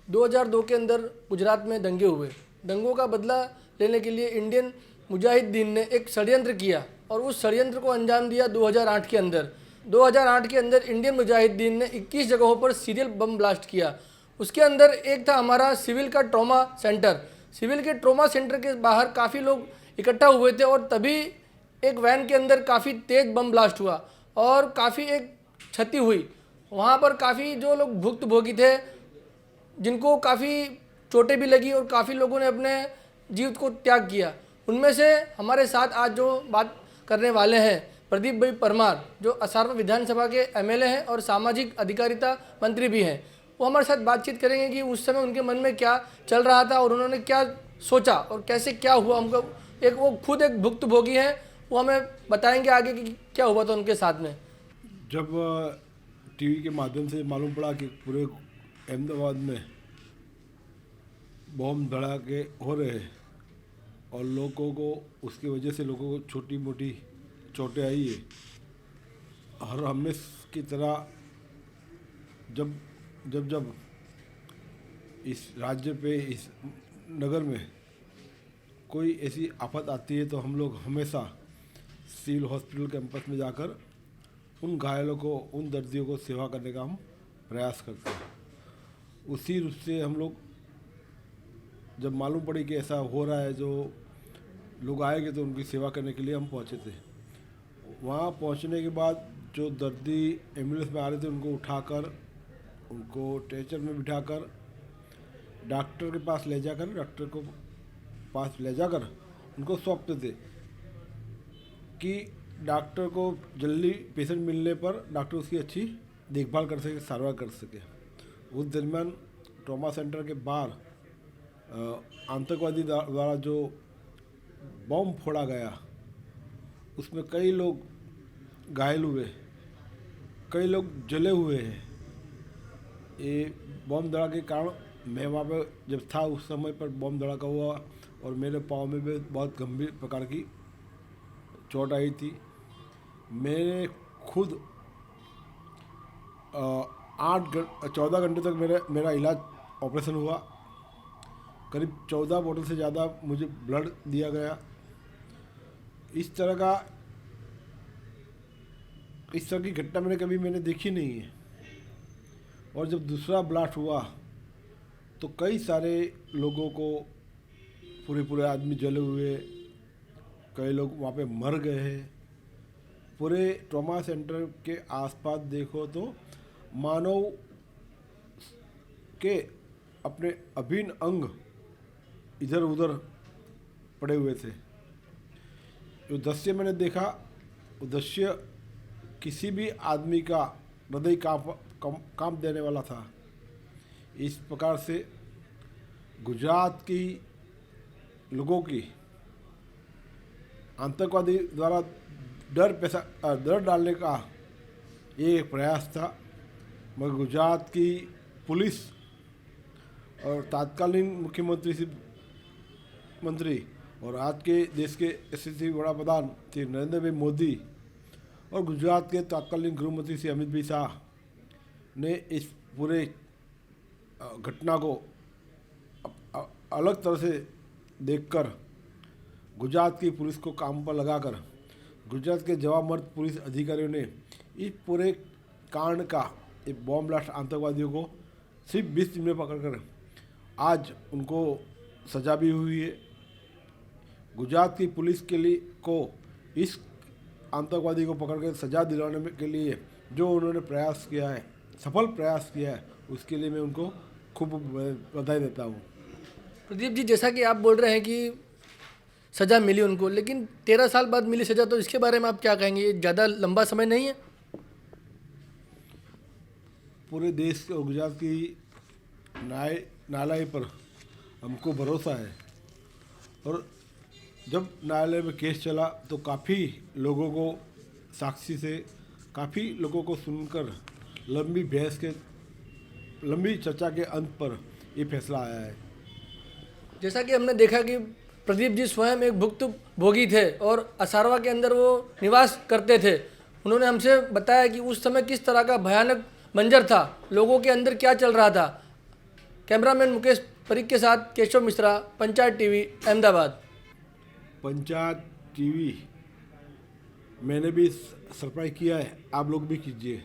2002 के अंदर गुजरात में दंगे हुए। दंगों का बदला लेने के लिए इंडियन मुजाहिदीन ने एक षड्यंत्र किया और उस षड्यंत्र को अंजाम दिया 2008 के अंदर। 2008 के अंदर इंडियन मुजाहिदीन ने 21 जगहों पर सीरियल बम ब्लास्ट किया। उसके अंदर एक था हमारा सिविल का ट्रॉमा सेंटर। सिविल के ट्रॉमा सेंटर के बाहर काफ़ी लोग इकट्ठा हुए थे और तभी एक वैन के अंदर काफ़ी तेज़ बम ब्लास्ट हुआ और काफ़ी एक क्षति हुई। वहाँ पर काफ़ी जो लोग भुक्तभोगी थे, जिनको काफ़ी चोटें भी लगी और काफ़ी लोगों ने अपने जीव को त्याग किया। उनमें से हमारे साथ आज जो बात करने वाले हैं प्रदीप भाई परमार, जो असारवा विधानसभा के एमएलए हैं और सामाजिक अधिकारिता मंत्री भी हैं। वो हमारे साथ बातचीत करेंगे कि उस समय उनके मन में क्या चल रहा था और उन्होंने क्या सोचा और कैसे क्या हुआ। उनको वो खुद एक भुक्तभोगी हैं, वो हमें बताएंगे आगे कि क्या हुआ था उनके साथ में। जब टीवी के माध्यम से मालूम पड़ा कि पूरे अहमदाबाद में बम धड़ाके हो रहे हैं और लोगों को उसकी वजह से लोगों को छोटी मोटी चोटें आई है, हर हमेशा की तरह जब जब जब इस राज्य पे, इस नगर में कोई ऐसी आफत आती है तो हम लोग हमेशा सिविल हॉस्पिटल कैंपस में जाकर उन घायलों को, उन दर्दियों को सेवा करने का हम प्रयास करते हैं। उसी रूप से हम लोग जब मालूम पड़ी कि ऐसा हो रहा है, जो लोग आएंगे तो उनकी सेवा करने के लिए हम पहुंचे थे। वहाँ पहुंचने के बाद जो दर्दी एम्बुलेंस में आ रहे थे उनको उठाकर, उनको स्ट्रेचर में बिठाकर डॉक्टर के पास ले जाकर, डॉक्टर को पास ले जाकर उनको सौंपते थे कि डॉक्टर को जल्दी पेशेंट मिलने पर डॉक्टर उसकी अच्छी देखभाल कर सके, सारवार कर सके। उस दरमियान ट्रॉमा सेंटर के बाहर आतंकवादी द्वारा जो बम फोड़ा गया, उसमें कई लोग घायल हुए, कई लोग जले हुए हैं। ये बम धड़ाके के कारण मैं वहाँ पर जब था उस समय पर बम धड़ाका हुआ और मेरे पाँव में भी बहुत गंभीर प्रकार की चोट आई थी। मैंने खुद 14 घंटे तक मेरा इलाज ऑपरेशन हुआ। करीब 14 बोतल से ज़्यादा मुझे ब्लड दिया गया। इस तरह की घटना मैंने देखी नहीं है। और जब दूसरा ब्लास्ट हुआ तो कई सारे लोगों को, पूरे आदमी जले हुए, कई लोग वहाँ पे मर गए हैं। पूरे ट्रॉमा सेंटर के आसपास देखो तो मानव के अपने अभिन्न अंग इधर उधर पड़े हुए थे। जो दृश्य मैंने देखा, वो दृश्य किसी भी आदमी का हृदय कांप देने वाला था। इस प्रकार से गुजरात की लोगों की आतंकवादी द्वारा डर डालने का ये एक प्रयास था, मगर गुजरात की पुलिस और तत्कालीन मंत्री और आज के देश के यशस्वी बड़ा प्रधान श्री नरेंद्र भाई मोदी और गुजरात के तत्कालीन गृह मंत्री श्री अमित भाई शाह ने इस पूरे घटना को अलग तरह से देखकर गुजरात की पुलिस को काम पर लगाकर गुजरात के जवाबमर्द पुलिस अधिकारियों ने इस पूरे कांड का, एक बॉम्ब ब्लास्ट आतंकवादियों को सिर्फ 20 दिन में पकड़कर आज उनको सजा भी हुई है। गुजरात की पुलिस को इस आतंकवादी को पकड़कर सजा दिलाने के लिए जो उन्होंने प्रयास किया है, सफल प्रयास किया है, उसके लिए मैं उनको खूब बधाई देता हूँ। प्रदीप जी, जैसा कि आप बोल रहे हैं कि सज़ा मिली उनको, लेकिन 13 साल बाद मिली सज़ा, तो इसके बारे में आप क्या कहेंगे? ये ज़्यादा लंबा समय नहीं है? पूरे देश और गुजरात की न्यायालय पर हमको भरोसा है और जब न्यायालय में केस चला तो काफ़ी लोगों को, साक्षी से काफ़ी लोगों को सुनकर लंबी चर्चा के अंत पर ये फैसला आया है। जैसा कि हमने देखा कि प्रदीप जी स्वयं एक भुक्तभोगी थे और असारवा के अंदर वो निवास करते थे। उन्होंने हमसे बताया कि उस समय किस तरह का भयानक मंजर था, लोगों के अंदर क्या चल रहा था। कैमरामैन मुकेश परीख के साथ केशव मिश्रा, पंचायत टीवी, अहमदाबाद। पंचायत टीवी मैंने भी सब्सक्राइब किया है, आप लोग भी कीजिए।